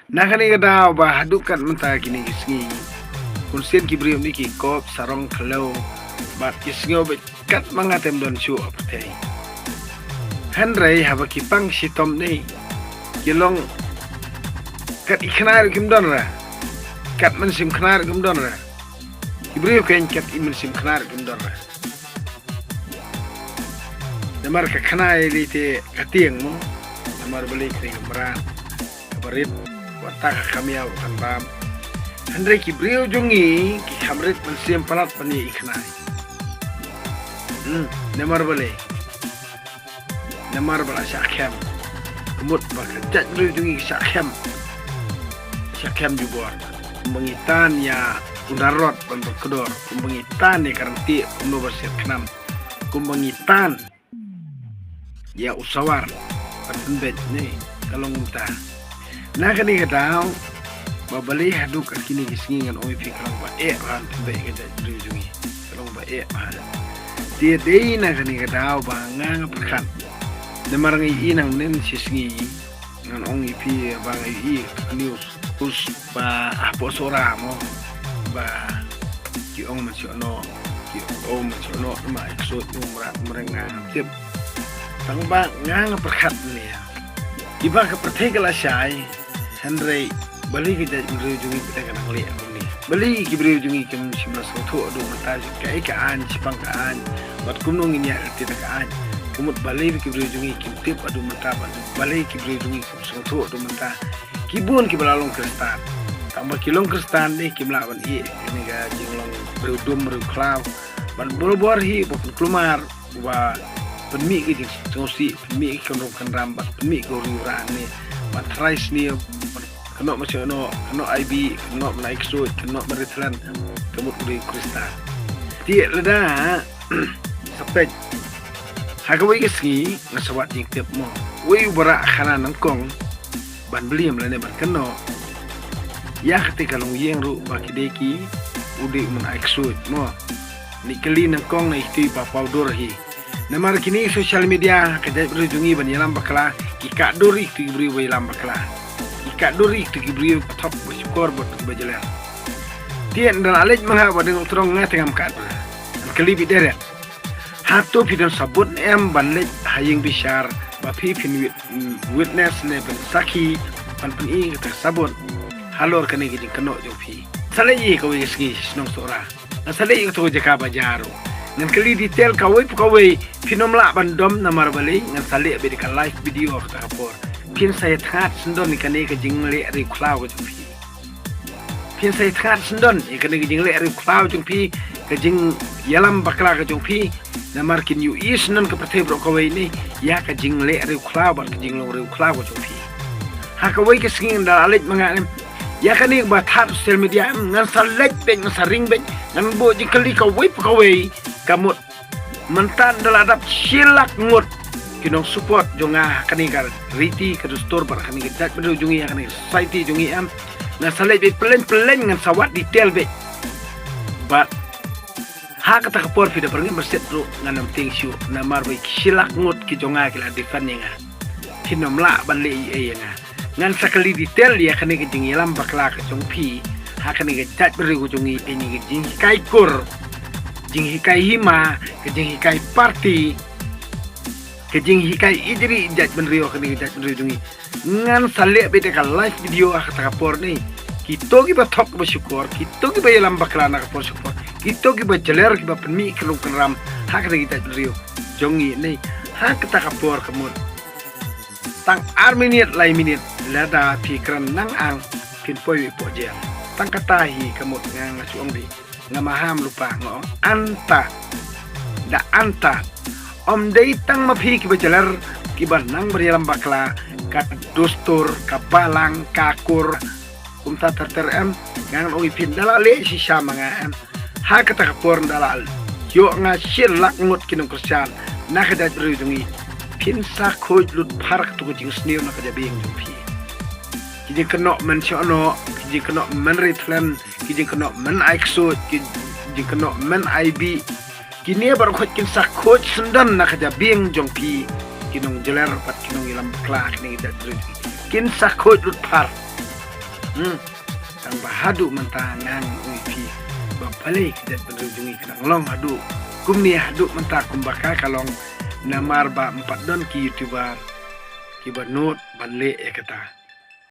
Nakani kada ba hadukan menta kini kisngi. Kunsian kibri ni ki kop sarong kalau bat kisngo bet kat mangatem don shu apatei. Handrai haba kipang sitom ni kilong kat iknar kim don ra. Kat man sim knar kim don ra. Kibri ken kat iman sim knar kim don ra. Namar ka khanai li te katieng mo. Namar balik ni kamran. Kabarit watak kami au kanram. Handrai ki brio jungi ki kamrit mensiam palat pani iknai. Namar balik. Namar bala syakem. Kemut bakajat brio jungi syakem. Syakem juga. Mengitan ya undarot bentuk kedor. Mengitan ya karanti kuno bersir kenam. Mengitan ya usawar. Penbet ni kalau muta. Nah kani kataw babali haduk kini kisngi ngan oi fikran ba han be kita jujungi kalau ba han dia dei na kani kataw ba ngang perkan demarang inang nen sisngi ngan ong ipi ba i news us ba apo sora mo ba ki ong masiono ki ong masiono ma eksot umrat merenga tip tang ba ngang perkat ni ya iba ka pertegala syai Handrai balik kita berujungi kita kena ngeliat ni. Balik kita berujungi kem simla soto adu mataj kai kaan cipang kaan bat kumnong ini tidak kaan. Kumut balik kita berujungi kem tip adu mata adu balik kita berujungi kem soto adu mata. Kibun kita belalong kristan. Tambah kilong kristan ni kim lawan i ini ga jinglong berudum beruklau. Ban bor hi bopun kelumar wa penmi kita ngosi penmi kendong kenrambat penmi gorurang ni. Matrais ni kena macam kena IB kena menaik sud kena meritlan kemut dari kristal tiak leda sampai hagawai kesni ngasawat yang tiap mo wei berak khana nangkong ban beliam lene ban kena ya ketika long yang ru baki deki udik menaik sud mo nikeli nangkong na itu papau dorhi namar kini sosial media kedai berujungi ban yalam bakla ika dori tu beri wa yalam bakla ika dori tu beri top skor bot bajalan tien dan alej mangha ba dengan terong ngatengam kat kelibi deret hatu pidon sabut em banlet haying bishar ba phi phin witness ne ban saki pan pen i ta sabut halor kane gi kano jo phi salai ko yeski snong sora salai to jaka bajaro ngan kali detail kawai finomla bandom namar bali ngan sale be ka live video ka por pin saya that sendon ikane ka jingle ri cloud jung pi pin saya that sendon ikane ka jingle ri cloud jung pi ka jing yalam bakla ka jung pi namar kin yu is non ka pathe bro kawai ni ya ka jingle ri cloud ka jingle ri cloud jung pi ha kawai ka singin da alit mangane ya kani ba that social media ngan salek be ngan saring be ngan bo jikali kawai kamut mentan daladap silak ngut kinong support jonga kani kar riti ka store bar kani dak bedo jungi kani society jungi am na salai be pelen ngan sawat detail be but ha kata kapor fi da pergi berset ru ngan ting syu na mar be silak ngut ki jonga kila defend nga kinom la ban le e nga ngan sakali detail ya kani ke jingi lam bakla ka jong pi ha kani ke dak bedo jungi ini ke jingi kai kur jing hikai hima ke jing hikai party ke jing hikai idri jat benrio kini jat benrio jungi ngan sale bete ka live video kata kapor ni kito ki ba thok ba syukur kito ki ba yalam baklana kapor syukur kito ki ba jeler ki ba penmi kelung kenram hak kita benrio jongi ni hak kata kapor kemut tang arminit lai minit lada pikran nang ang pin poi po jeng tang katahi kemut ngang suang bi ngamaham lupa ngo anta da anta om dei tang mapi ki bajalar ki nang beryalam bakla ka dostur ka balang ka kur ta terem ngang oi pin dala le si sama ngan ha kata kapor dalal yo nga silak ngut kinong kristian na kada drudungi pin sa khoj lut parak tu jing sneu na kada bing pi ki keno men chono ki keno men ritlan ki keno men aikso ki keno men IB kini baru khoj kin sa khoj sundan na kada bing jong pi kinong jeler pat kinong ilam klak ni da drudungi kin sa khoj lut par Ang bahadu mentangan uipi bapalik dan penujungi kenang long hadu kumni hadu mentah kumbaka kalong namar ba 4 don ki youtuber ki banut banle kata